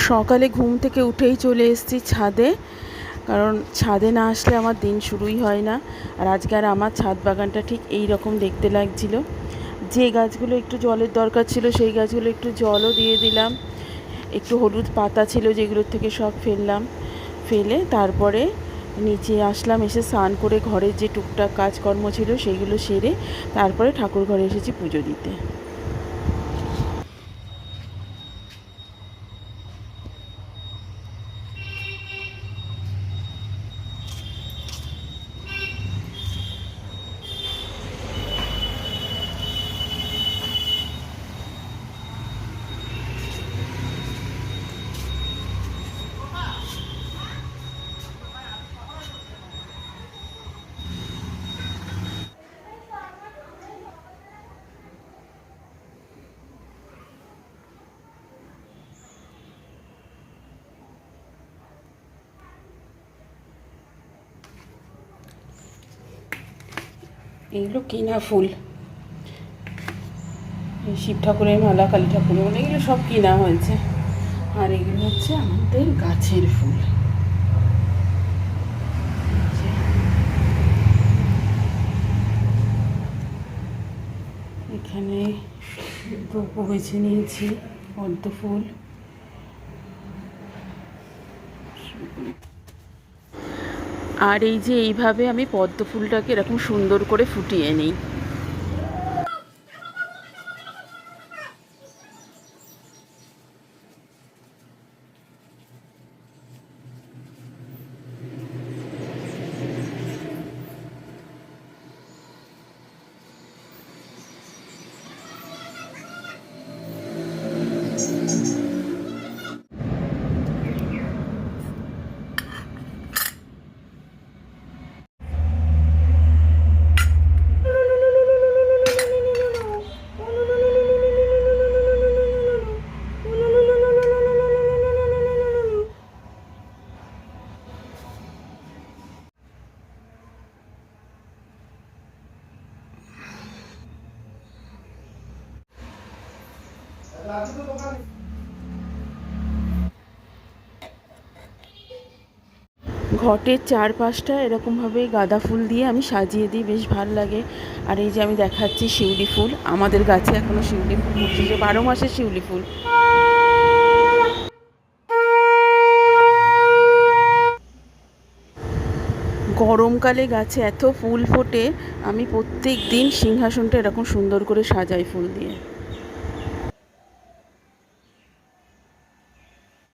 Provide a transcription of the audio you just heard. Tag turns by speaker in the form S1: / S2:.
S1: সকালে ঘুম থেকে উঠেই চলে এসেছি ছাদে, কারণ ছাদে না আসলে আমার দিন শুরুই হয় না। আর আজকে আর আমার ছাদ বাগানটা ঠিক এই রকম দেখতে লাগছিল। যে গাছগুলো একটু জলের দরকার ছিল সেই গাছগুলো একটু জলও দিয়ে দিলাম। একটু হলুদ পাতা ছিল যেগুলোর থেকে সব ফেলে তারপরে নিচে আসলাম, এসে স্নান করে ঘরের যে টুকটাক কাজকর্ম ছিল সেইগুলো সেরে তারপরে ঠাকুর ঘরে এসেছি পুজো দিতে। এগুলো কেনা ফুল, শিব ঠাকুরের মালা, কালী ঠাকুরের মালা, এগুলো সব কেনা হয়েছে। আর এগুলো হচ্ছে আমাদের গাছের ফুল। এখানে দুটো বেছে নিয়েছি পদ্ম ফুল। আর এই যে এইভাবে আমি পদ্ম ফুলটাকে এরকম সুন্দর করে ফুটিয়ে নিই। ঘটের চারপাশটা এরকমভাবে গাঁদা ফুল দিয়ে আমি সাজিয়ে দিই, বেশ ভালো লাগে। আর এই যে আমি দেখাচ্ছি শিউলি ফুল, আমাদের গাছে এখনও শিউলি ফুল ফুটছে, যে 12 মাসের শিউলি ফুল। গরমকালে গাছে এত ফুল ফোটে, আমি প্রত্যেক দিন সিংহাসনটা এরকম সুন্দর করে সাজাই ফুল দিয়ে।